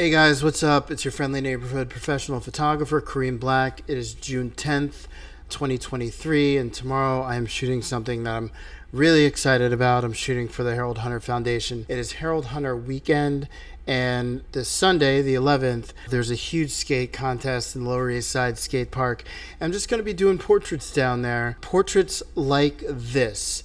Hey guys, what's up? It's your friendly neighborhood professional photographer, Kareem Black. It is June 10th, 2023, and tomorrow I am shooting something that I'm really excited about. I'm shooting for the Harold Hunter Foundation. It is Harold Hunter weekend, and this Sunday, the 11th, there's a huge skate contest in the Lower East Side Skate Park. I'm just going to be doing portraits down there. Portraits like this.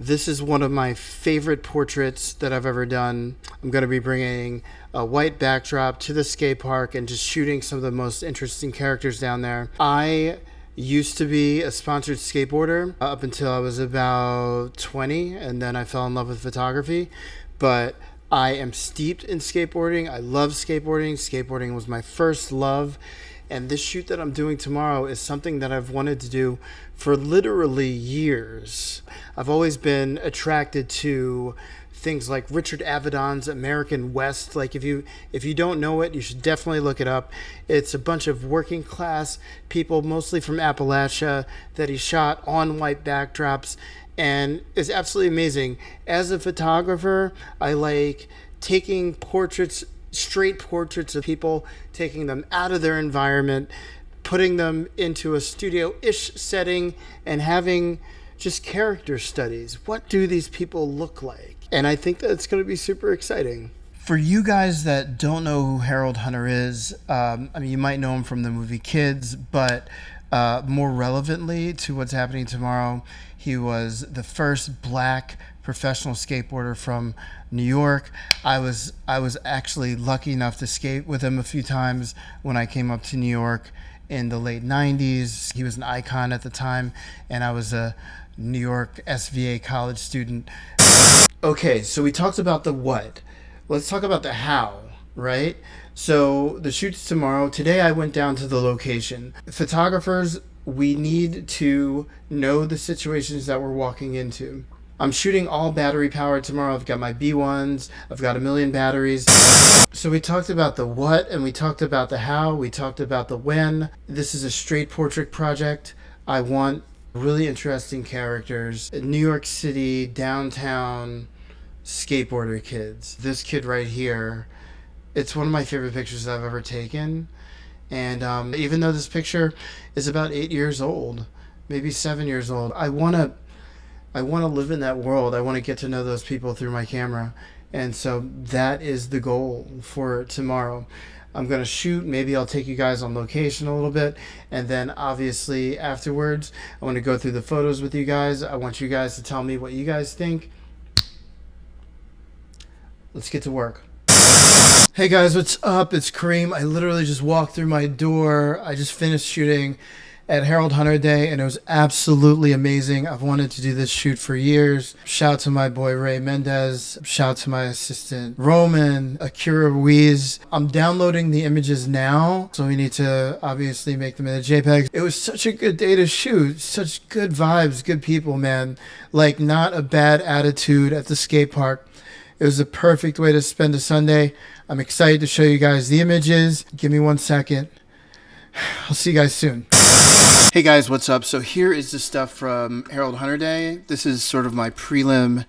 This is one of my favorite portraits that I've ever done. I'm going to be bringing a white backdrop to the skate park and just shooting some of the most interesting characters down there. I used to be a sponsored skateboarder up until I was about 20, and then I fell in love with photography. But I am steeped in skateboarding. I love skateboarding. Skateboarding was my first love. And this shoot that I'm doing tomorrow is something that I've wanted to do for literally years. I've always been attracted to things like Richard Avedon's American West. Like if you don't know it, you should definitely look it up. It's a bunch of working class people, mostly from Appalachia, that he shot on white backdrops, and it's absolutely amazing. As a photographer, I like taking portraits, straight portraits of people, taking them out of their environment, putting them into a studio-ish setting, and having just character studies. What do these people look like? And I think that it's going to be super exciting. For you guys that don't know who Harold Hunter is, you might know him from the movie Kids, but more relevantly to what's happening tomorrow, he was the first black professional skateboarder from New York. I was actually lucky enough to skate with him a few times when I came up to New York in the late 90s. He was an icon at the time, and I was a New York SVA college student. Okay, so we talked about the what. Let's talk about the how, right? So the shoot's tomorrow. Today I went down to the location. Photographers, we need to know the situations that we're walking into. I'm shooting all battery powered tomorrow. I've got my B1s. I've got 1 million batteries. So we talked about the what, and we talked about the how. We talked about the when. This is a straight portrait project. I want really interesting characters. New York City, downtown, skateboarder kids. This kid right here, it's one of my favorite pictures I've ever taken. And even though this picture is about 8 years old, maybe 7 years old, I want to live in that world. I want to get to know those people through my camera. And so that is the goal for tomorrow. I'm going to shoot. Maybe I'll take you guys on location a little bit. And then obviously afterwards, I want to go through the photos with you guys. I want you guys to tell me what you guys think. Let's get to work. Hey guys, what's up? It's Kareem. I literally just walked through my door. I just finished shooting at Harold Hunter Day, and it was absolutely amazing. I've wanted to do this shoot for years. Shout out to my boy Ray Mendez. Shout out to my assistant Roman, Akira Ruiz. I'm downloading the images now, so we need to obviously make them into JPEGs. It was such a good day to shoot. Such good vibes, good people, man. Like, not a bad attitude at the skate park. It was a perfect way to spend a Sunday. I'm excited to show you guys the images. Give me 1 second. I'll see you guys soon. Hey guys, what's up? So here is the stuff from Harold Hunter Day. This is sort of my prelim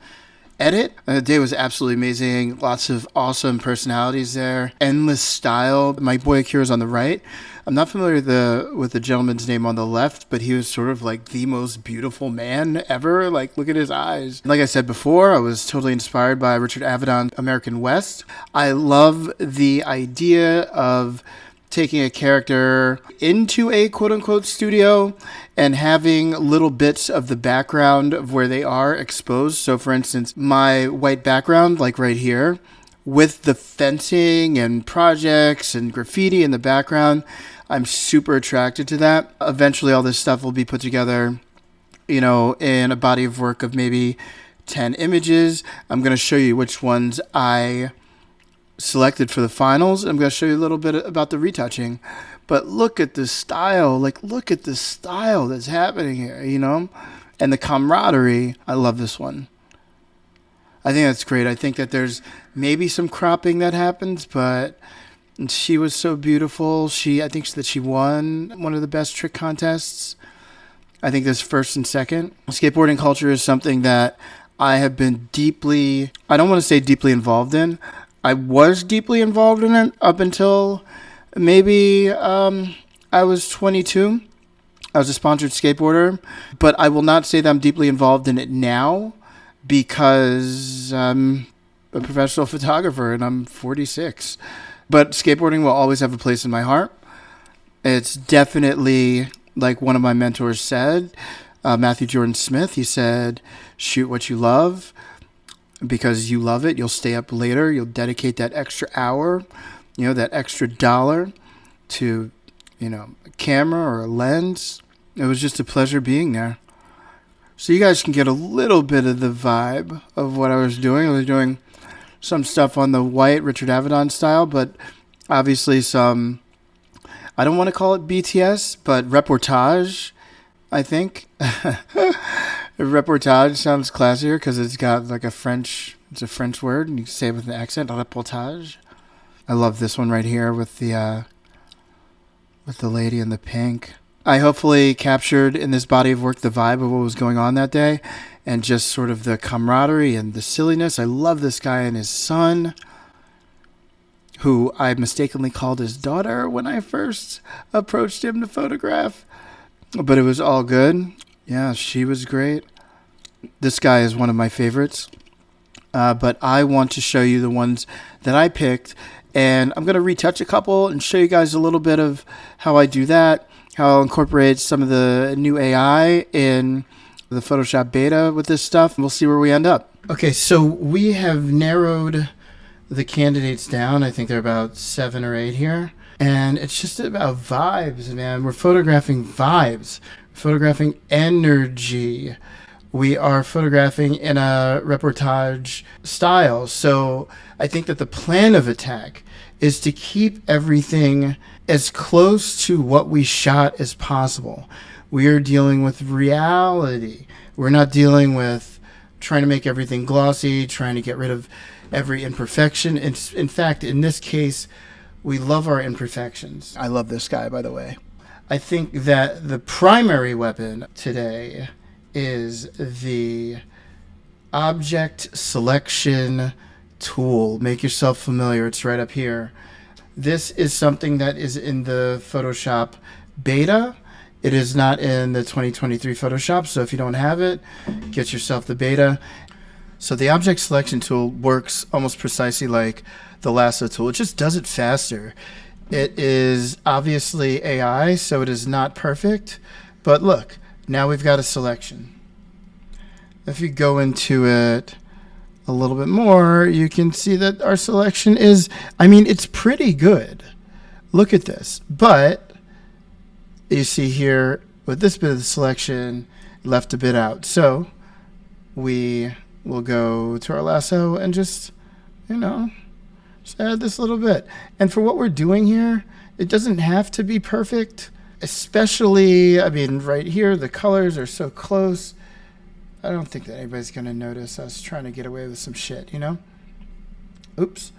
edit. The day was absolutely amazing. Lots of awesome personalities there. Endless style. My boy Akira's on the right. I'm not familiar with the gentleman's name on the left, but he was sort of like the most beautiful man ever. Like, look at his eyes. Like I said before, I was totally inspired by Richard Avedon's American West. I love the idea of taking a character into a quote-unquote studio and having little bits of the background of where they are exposed. So for instance, my white background, like right here, with the fencing and projects and graffiti in the background, I'm super attracted to that. Eventually all this stuff will be put together, in a body of work of maybe 10 images. I'm going to show you which ones I selected for the finals. I'm going to show you a little bit about the retouching, but look at the style. Look at the style that's happening here, and the camaraderie. I love this one. I think that's great. I think that there's maybe some cropping that happens, but she was so beautiful. I think that she won one of the best trick contests. I think this first and second. Skateboarding culture is something that I have been I don't want to say deeply involved in. I was deeply involved in it up until maybe I was 22. I was a sponsored skateboarder, but I will not say that I'm deeply involved in it now because I'm a professional photographer and I'm 46. But skateboarding will always have a place in my heart. It's definitely, like one of my mentors said, Matthew Jordan Smith, he said, shoot what you love because you love it. You'll stay up later. You'll dedicate that extra hour, that extra dollar to, a camera or a lens. It was just a pleasure being there. So you guys can get a little bit of the vibe of what I was doing. I was doing some stuff on the white Richard Avedon style, but obviously some, I don't want to call it BTS, but reportage, I think. Reportage sounds classier because it's got like it's a French word, and you say it with an accent, reportage. I love this one right here with the lady in the pink. I hopefully captured in this body of work the vibe of what was going on that day and just sort of the camaraderie and the silliness. I love this guy and his son, who I mistakenly called his daughter when I first approached him to photograph. But it was all good. Yeah, she was great. This guy is one of my favorites. But I want to show you the ones that I picked. And I'm going to retouch a couple and show you guys a little bit of how I do that, how I'll incorporate some of the new AI in the Photoshop beta with this stuff. We'll see where we end up. Okay, so we have narrowed the candidates down. I think there are about 7 or 8 here. And it's just about vibes, man. We're photographing vibes, photographing energy. We are photographing in a reportage style. So I think that the plan of attack is to keep everything as close to what we shot as possible. We are dealing with reality. We're not dealing with trying to make everything glossy, trying to get rid of every imperfection. In fact, in this case, we love our imperfections. I love this guy, by the way. I think that the primary weapon today is the object selection tool. Make yourself familiar. It's right up here. This is something that is in the Photoshop beta. It is not in the 2023 Photoshop, so if you don't have it, get yourself the beta. So the object selection tool works almost precisely like the lasso tool. It just does it faster. It is obviously AI, so it is not perfect. But look, now we've got a selection. If you go into it a little bit more, you can see that our selection is, it's pretty good. Look at this. But you see here, with this bit of the selection, left a bit out. So we will go to our lasso and just add this little bit. And for what we're doing here, it doesn't have to be perfect. Especially, right here, the colors are so close. I don't think that anybody's going to notice us trying to get away with some shit, Oops.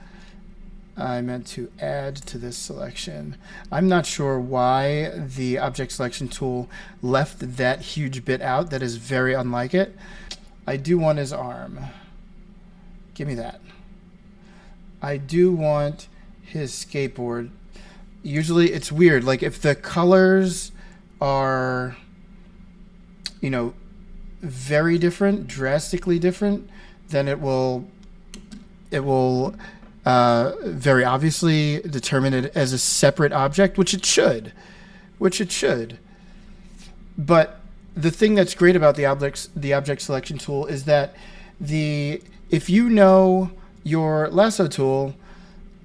I meant to add to this selection. I'm not sure why the object selection tool left that huge bit out. That is very unlike it. I do want his arm. Give me that. I do want his skateboard. Usually it's weird. Like if the colors are, very different, drastically different, then it will very obviously determine it as a separate object, which it should. But the thing that's great about the object selection tool is that if you know your lasso tool,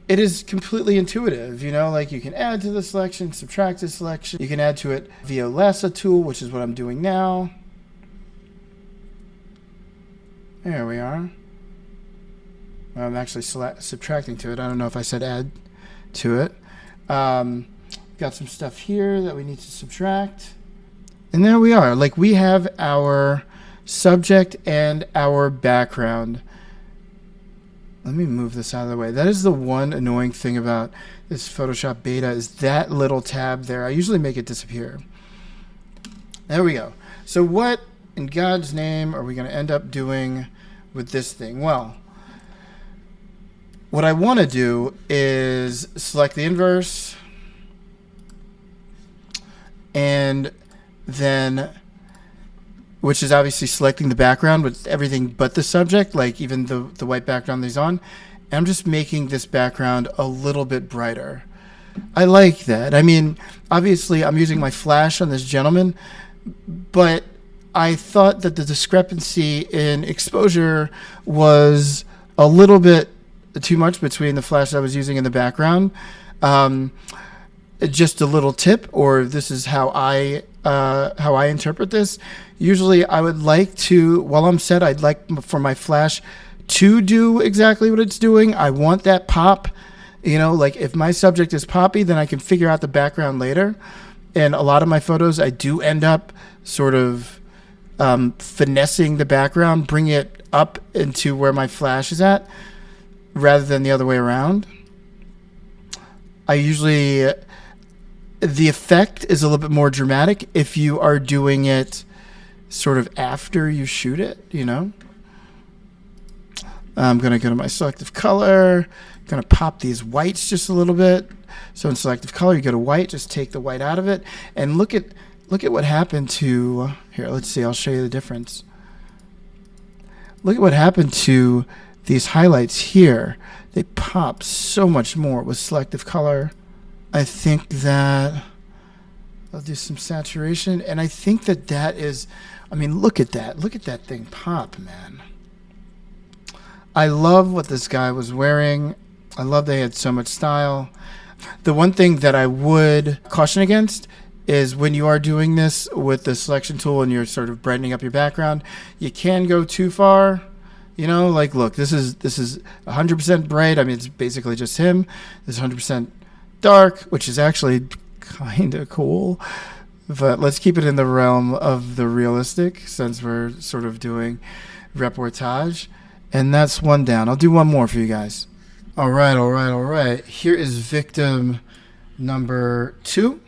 it is completely intuitive. Like you can add to the selection, subtract the selection. You can add to it via lasso tool, which is what I'm doing now. There we are. I'm actually subtracting to it. I don't know if I said add to it. Got some stuff here that we need to subtract. And there we are. Like we have our subject and our background. Let me move this out of the way. That is the one annoying thing about this Photoshop beta is that little tab there. I usually make it disappear. There we go. So what in God's name are we going to end up doing with this thing? Well, what I want to do is select the inverse and then, which is obviously selecting the background with everything but the subject, like even the white background that he's on. And I'm just making this background a little bit brighter. I like that. I mean, obviously I'm using my flash on this gentleman, but I thought that the discrepancy in exposure was a little bit too much between the flash I was using in the background. Just a little tip, or this is how I interpret this. Usually I would like to, while I'm set, I'd like for my flash to do exactly what it's doing. I want that pop. You know, like if my subject is poppy, then I can figure out the background later. And a lot of my photos, I do end up sort of finessing the background, bring it up into where my flash is at, rather than the other way around. I usually, the effect is a little bit more dramatic if you are doing it sort of after you shoot it, you know. I'm going to go to my selective color, going to pop these whites just a little bit. So in selective color, you go to white, just take the white out of it, and look at what happened to, here, let's see, I'll show you the difference. Look at what happened to these highlights here. They pop so much more with selective color. I think that I'll do some saturation, and I think that is, I mean, look at that thing pop, man. I love what this guy was wearing. I love they had so much style. The one thing that I would caution against is when you are doing this with the selection tool and you're sort of brightening up your background, you can go too far. You know, like, look, this is 100% bright. I mean, it's basically just him. This is 100% dark, which is actually kind of cool. But let's keep it in the realm of the realistic since we're sort of doing reportage. And that's one down. I'll do one more for you guys. All right. Here is victim number 2.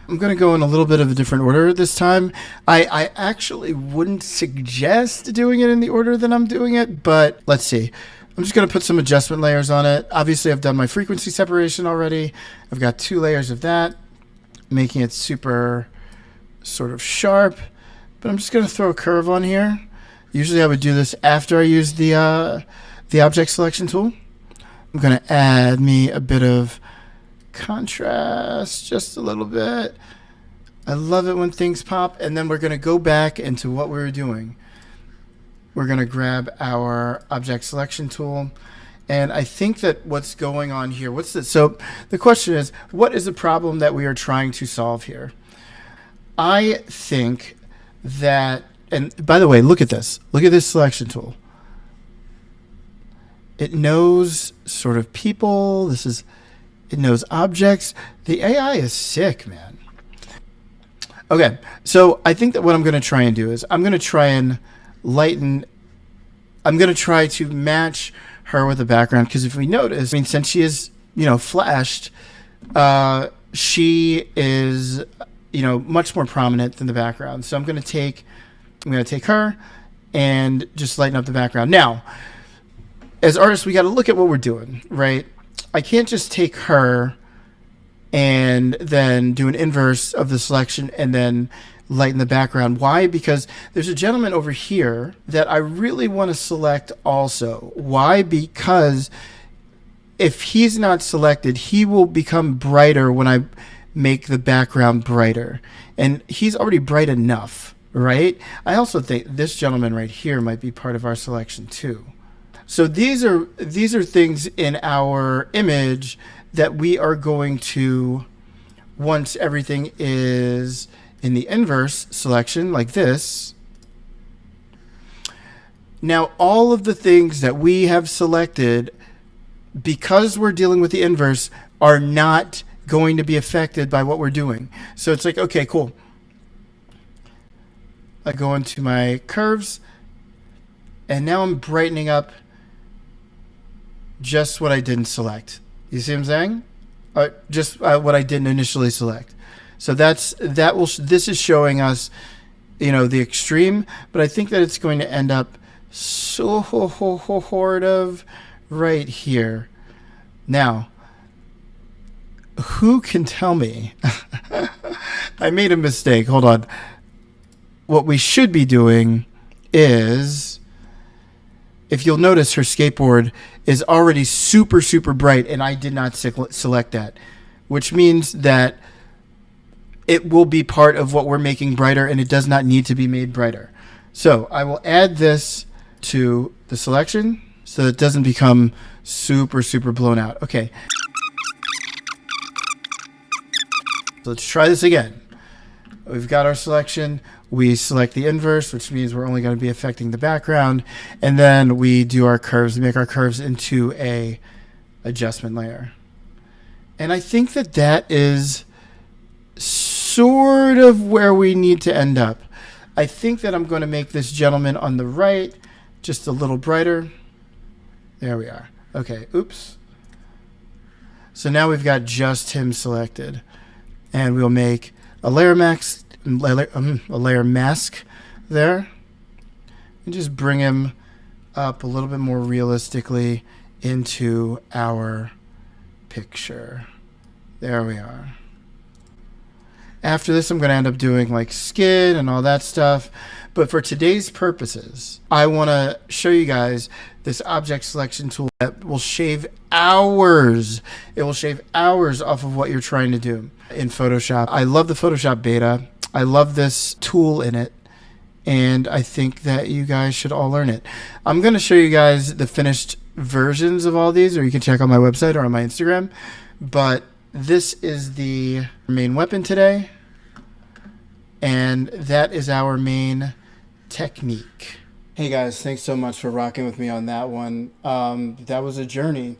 I'm going to go in a little bit of a different order this time. I actually wouldn't suggest doing it in the order that I'm doing it, but let's see. I'm just going to put some adjustment layers on it. Obviously, I've done my frequency separation already. I've got 2 layers of that, making it super sort of sharp. But I'm just going to throw a curve on here. Usually I would do this after I use the object selection tool. I'm going to add me a bit of contrast, just a little bit. I love it when things pop. And then we're going to go back into what we were doing. We're going to grab our object selection tool. And I think that what's going on here, what's this? So the question is, what is the problem that we are trying to solve here? I think that, and by the way, look at this. Look at this selection tool. It knows sort of people. It knows objects. The AI is sick, man. Okay, so I think that what I'm going to try and do is I'm going to try and lighten. I'm going to try to match her with the background, because if we notice, I mean, since she is, flashed, she is, much more prominent than the background. So I'm going to take her and just lighten up the background. Now, as artists, we got to look at what we're doing, right? I can't just take her and then do an inverse of the selection and then lighten the background. Why? Because there's a gentleman over here that I really want to select also. Why? Because if he's not selected, he will become brighter when I make the background brighter. And he's already bright enough, right? I also think this gentleman right here might be part of our selection too. So these are things in our image that we are going to, once everything is in the inverse selection like this. Now all of the things that we have selected, because we're dealing with the inverse, are not going to be affected by what we're doing. So it's like, okay, cool. I go into my curves, and now I'm brightening up just what I didn't select. You see what I'm saying? Just what I didn't initially select. So this is showing us, the extreme, but I think that it's going to end up sort of right here. Now, who can tell me? I made a mistake. Hold on. What we should be doing is, if you'll notice, her skateboard is already super, super bright, and I did not select that, which means that it will be part of what we're making brighter, and it does not need to be made brighter. So I will add this to the selection so that it doesn't become super, super blown out. Okay. So let's try this again. We've got our selection. We select the inverse, which means we're only going to be affecting the background. And then we do our curves. We make our curves into a adjustment layer. And I think that that is sort of where we need to end up. I think that I'm going to make this gentleman on the right just a little brighter. There we are. Okay, oops. So now we've got just him selected. And we'll make a layer mask there. And just bring him up a little bit more realistically into our picture. There we are. After this, I'm going to end up doing like skid and all that stuff. But for today's purposes, I want to show you guys this object selection tool that will shave hours. It will shave hours off of what you're trying to do in Photoshop. I love the Photoshop beta. I love this tool in it. And I think that you guys should all learn it. I'm going to show you guys the finished versions of all these, or you can check on my website or on my Instagram. But this is the main weapon today. And that is our main technique. Hey guys, thanks so much for rocking with me on that one. That was a journey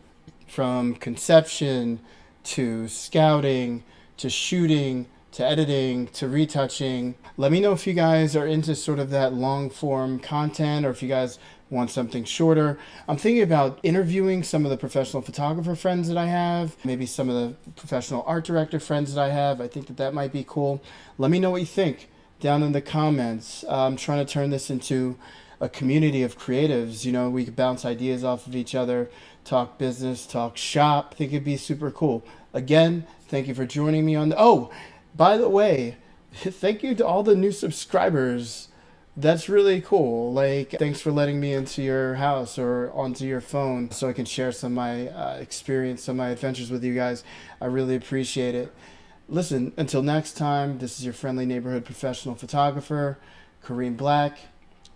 from conception to scouting to shooting to editing to retouching. Let me know if you guys are into sort of that long form content, or if you guys want something shorter. I'm thinking about interviewing some of the professional photographer friends that I have, maybe some of the professional art director friends that I have. I think that that might be cool. Let me know what you think down in the comments. I'm trying to turn this into a community of creatives. You know, we could bounce ideas off of each other, talk business, talk shop. I think it'd be super cool. Again, thank you for joining me on the... Oh, by the way, thank you to all the new subscribers. That's really cool. Like, thanks for letting me into your house or onto your phone so I can share some of my experience, some of my adventures with you guys. I really appreciate it. Listen, until next time, this is your friendly neighborhood professional photographer, Kareem Black,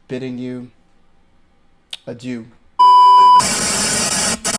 bidding you adieu.